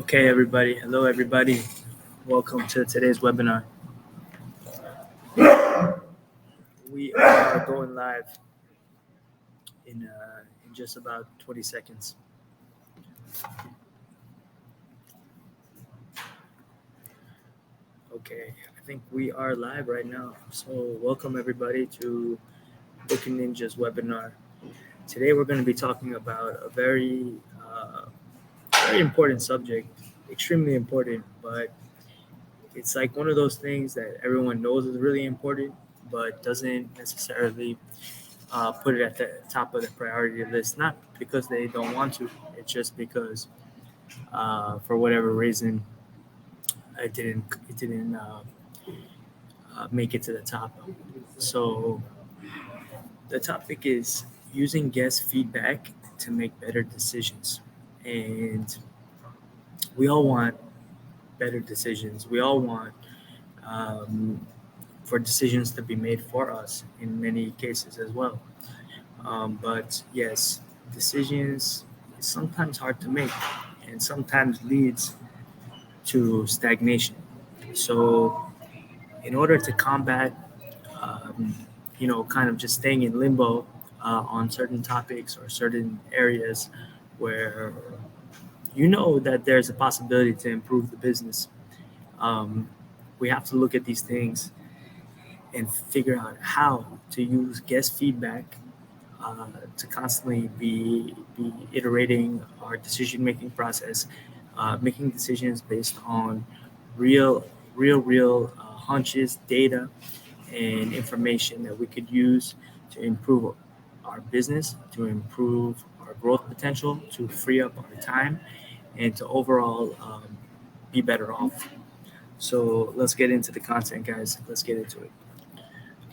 Okay, everybody. Hello, everybody. Welcome to today's webinar. We are going live in just about 20 seconds. Okay, I think we are live right now. So welcome, everybody, to Booking Ninja's webinar. Today, we're going to be talking about a very important subject, extremely important, but it's like one of those things that everyone knows is really important, but doesn't necessarily put it at the top of the priority list, not because they don't want to, it's just because for whatever reason it didn't make it to the top. So the topic is using guest feedback to make better decisions. And we all want better decisions. We all want um, for decisions to be made for us in many cases as well. But yes, decisions is sometimes hard to make and sometimes leads to stagnation. So, in order to combat, um, kind of just staying in limbo on certain topics or certain areas where you know that there's a possibility to improve the business, um, we have to look at these things and figure out how to use guest feedback to constantly be iterating our decision making process, making decisions based on real, real hunches, data, and information that we could use to improve our business, to improve our growth potential, to free up our time, and to overall be better off. So let's get into the content, guys. Let's get into it.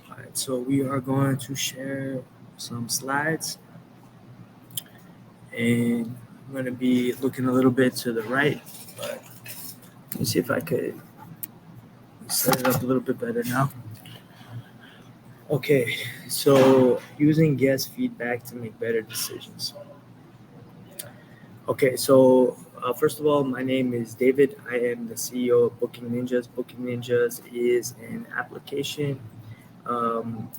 All right, so we are going to share some slides, and I'm going to be looking a little bit to the right, but let me see if I could set it up a little bit better now. Okay, so using guest feedback to make better decisions. Okay, so first of all, my name is David. I am the CEO of Booking Ninjas. Booking Ninjas is an application um,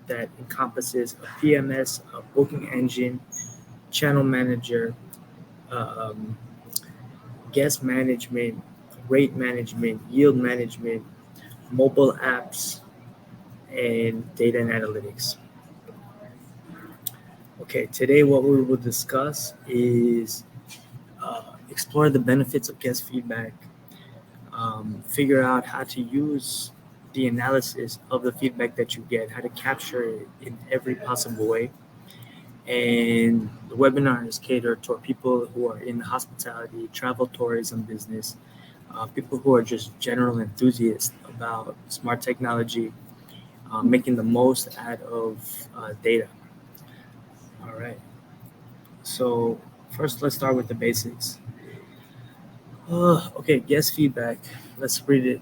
that encompasses a PMS, a booking engine, channel manager, um, guest management, rate management, yield management, mobile apps, and data and analytics. Okay, today what we will discuss is explore the benefits of guest feedback, figure out how to use the analysis of the feedback that you get, how to capture it in every possible way. And the webinar is catered toward people who are in the hospitality, travel, tourism business, people who are just general enthusiasts about smart technology, making the most out of data. All right. So first, let's start with the basics. Okay, guest feedback. Let's read it.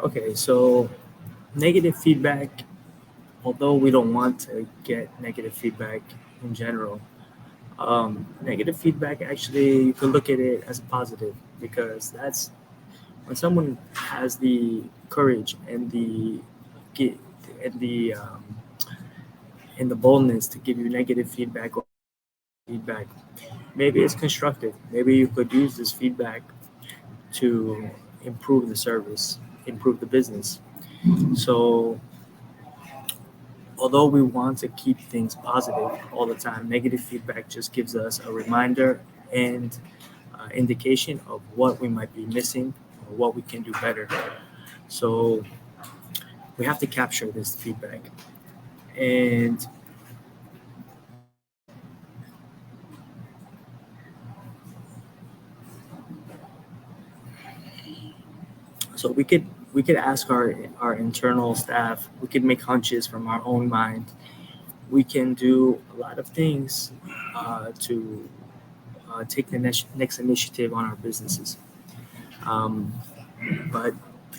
Okay, so negative feedback, although we don't want to get negative feedback in general, negative feedback actually, you can look at it as a positive, because that's when someone has the courage and and the um, and the boldness to give you negative feedback or feedback. Maybe it's constructive. Maybe you could use this feedback to improve the service, improve the business. So although we want to keep things positive all the time, negative feedback just gives us a reminder and indication of what we might be missing or what we can do better. So we have to capture this feedback. And so we could ask our internal staff, we could make hunches from our own mind, we can do a lot of things to take the next initiative on our businesses. Um, but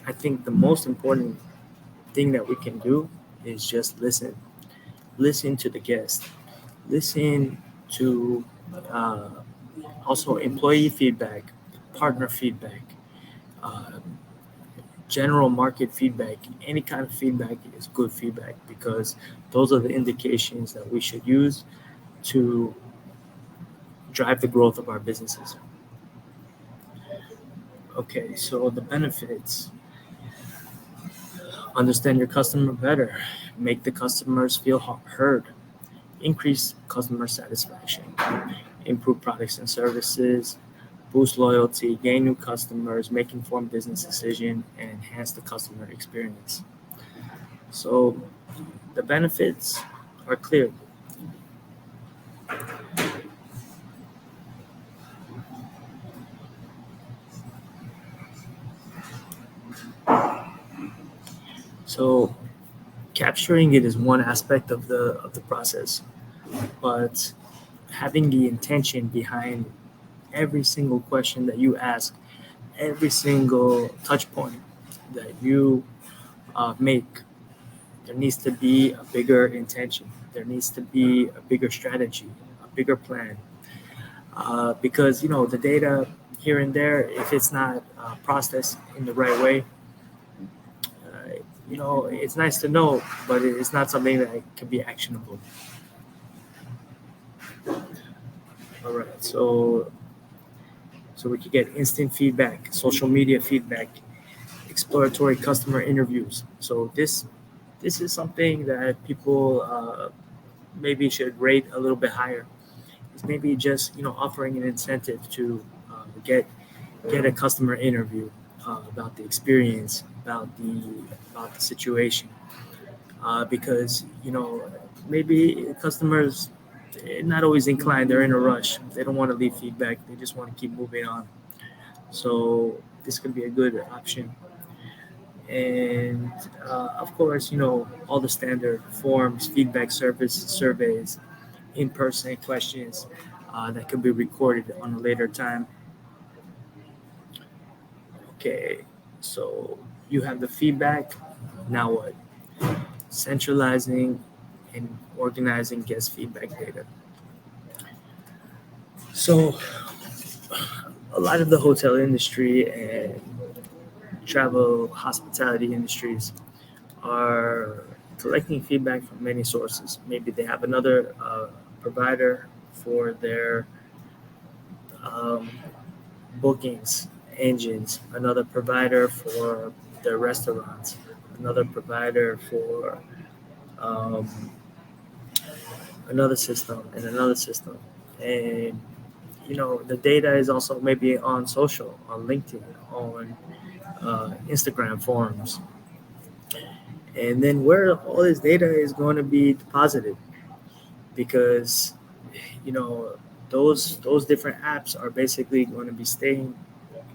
I think the most important thing that we can do is just listen. listen to the guest, listen to uh, also employee feedback, partner feedback, uh, general market feedback. Any kind of feedback is good feedback because those are the indications that we should use to drive the growth of our businesses. Okay, so the benefits: understand your customer better, make the customers feel heard, increase customer satisfaction, improve products and services, boost loyalty, gain new customers, make informed business decision, and enhance the customer experience. So the benefits are clear. So capturing it is one aspect of the process, but having the intention behind every single question that you ask, every single touch point that you make, there needs to be a bigger intention. There needs to be a bigger strategy, a bigger plan. Because the data here and there, if it's not processed in the right way, it's nice to know, but it's not something that can be actionable. All right, so we could get instant feedback, social media feedback, exploratory customer interviews. So this is something that people maybe should rate a little bit higher. It's maybe just offering an incentive to get a customer interview about the experience, about the situation, because maybe customers, not always inclined. They're in a rush. They don't want to leave feedback. They just want to keep moving on. So this could be a good option. And of course, all the standard forms, feedback service surveys, in-person questions that can be recorded on a later time. Okay, so you have the feedback. Now what? Centralizing and organizing guest feedback data. So a lot of the hotel industry and travel hospitality industries are collecting feedback from many sources. Maybe they have another provider for their um, bookings engines, another provider for their restaurants, another provider for um, another system and another system. And the data is also maybe on social, on LinkedIn, on Instagram forums. And then where all this data is going to be deposited, because you know those different apps are basically going to be staying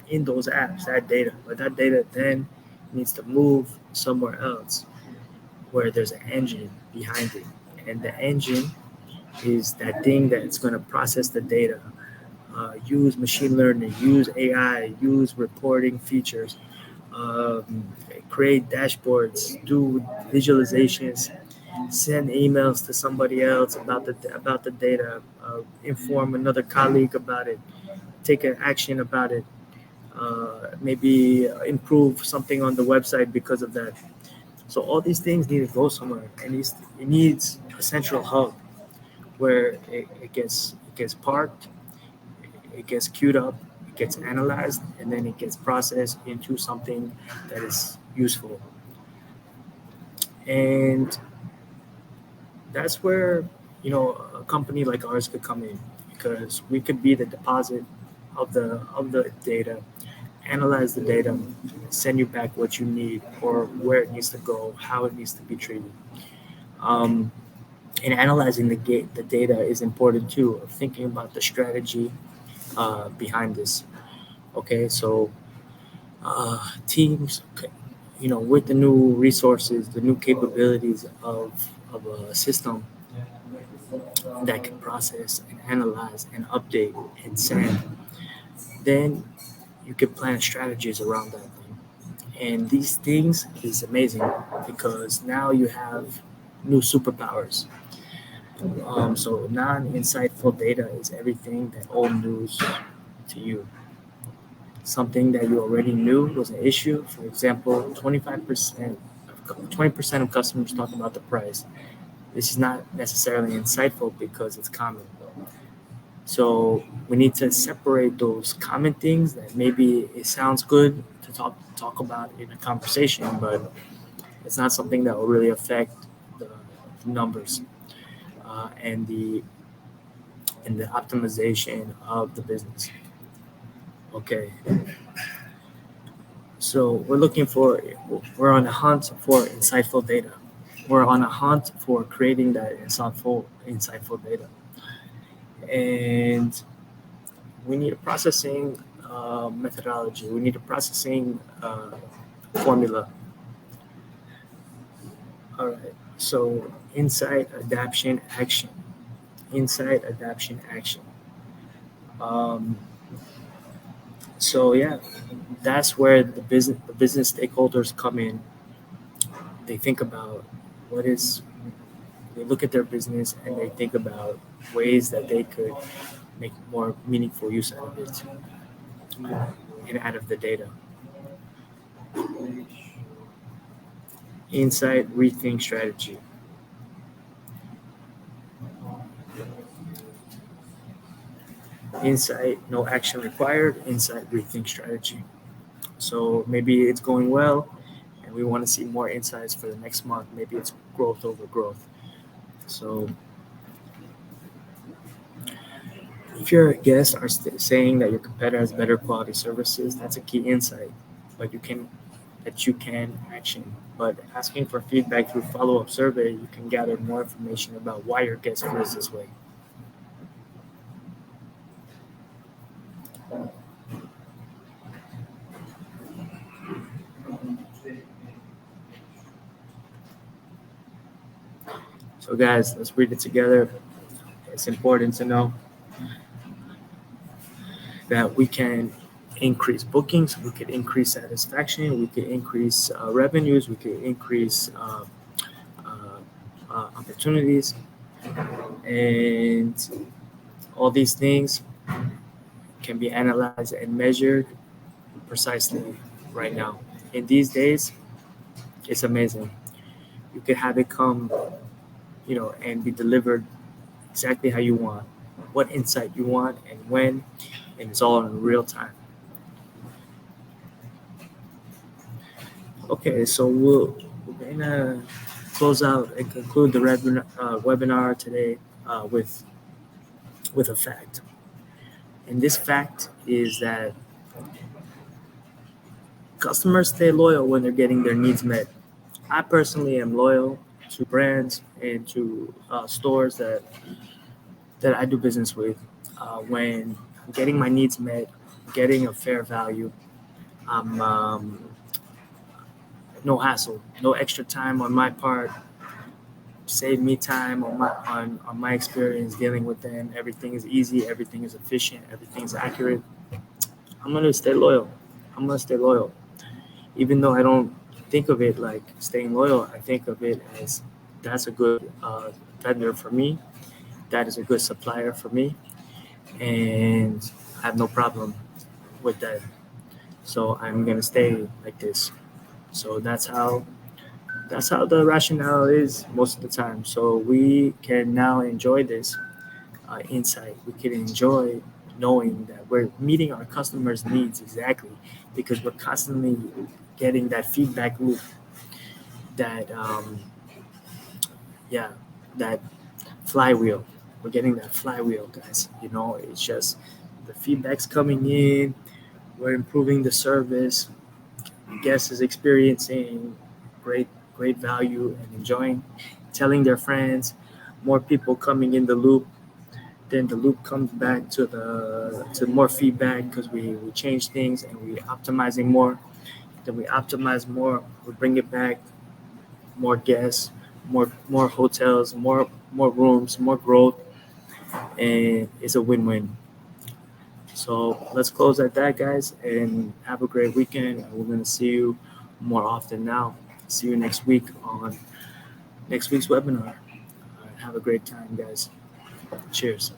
in those apps, that data, but that data then needs to move somewhere else where there's an engine behind it, and the engine is that thing that's going to process the data, use machine learning, use AI, use reporting features, um, create dashboards, do visualizations, send emails to somebody else about the data, inform another colleague about it, take an action about it, maybe improve something on the website because of that. So all these things need to go somewhere, and it needs a central hub where it gets parked, it gets queued up, it gets analyzed, and then it gets processed into something that is useful. And that's where a company like ours could come in, because we could be the deposit of the data, analyze the data, send you back what you need or where it needs to go, how it needs to be treated. Um, and analyzing the data is important too. Of thinking about the strategy behind this. Okay, so teams, with the new resources, the new capabilities of a system that can process and analyze and update and send, then you can plan strategies around that thing. And these things is amazing because now you have new superpowers. So non-insightful data is everything that old news to you. Something that you already knew was an issue. For example, 20% of customers talk about the price. This is not necessarily insightful because it's common. So we need to separate those common things that maybe it sounds good to talk about in a conversation, but it's not something that will really affect the numbers and the optimization of the business. Okay, so we're on a hunt for insightful data. We're on a hunt for creating that insightful data, and we need a processing methodology. We need a processing formula. All right. So insight, adaptation, action. Insight, adaptation, action. Um, so yeah, that's where the business stakeholders come in. They think about what is they look at their business and they think about ways that they could make more meaningful use out of it and out of the data. Insight, rethink, strategy. Insight, no action required. Insight, rethink, strategy. So maybe it's going well and we want to see more insights for the next month. Maybe it's growth over growth. So if your guests are saying that your competitor has better quality services, that's a key insight, but you can action. But asking for feedback through follow-up survey, you can gather more information about why your guest feels this way. So guys, let's read it together. It's important to know that we can increase bookings, we could increase satisfaction, we could increase revenues, we could increase opportunities, and all these things can be analyzed and measured precisely right now. In these days, it's amazing. You could have it come, and be delivered exactly how you want, what insight you want, and when, and it's all in real time. Okay, so we're gonna close out and conclude the webinar today with a fact, and this fact is that customers stay loyal when they're getting their needs met. I personally am loyal to brands and to stores that I do business with. When I'm getting my needs met, getting a fair value, I'm no hassle, no extra time on my part. Save me time on my experience dealing with them. Everything is easy, everything is efficient, everything is accurate. I'm gonna stay loyal. I'm gonna stay loyal, even though I don't think of it like staying loyal. I think of it as that's a good vendor for me. That is a good supplier for me, and I have no problem with that. So I'm gonna stay like this. So that's how the rationale is most of the time. So we can now enjoy this insight. We can enjoy knowing that we're meeting our customers' needs exactly because we're constantly getting that feedback loop. That yeah, that flywheel. We're getting that flywheel, guys. It's just the feedback's coming in. We're improving the service. The guest is experiencing great great value and enjoying, telling their friends, more people coming in the loop. Then the loop comes back to more feedback because we change things and we optimizing more. Then we optimize more. We bring it back, more guests, more hotels, more rooms, more growth, and it's a win-win. So let's close at that, guys, and have a great weekend. We're gonna see you more often now. See you next week on next week's webinar. Have a great time, guys. Cheers.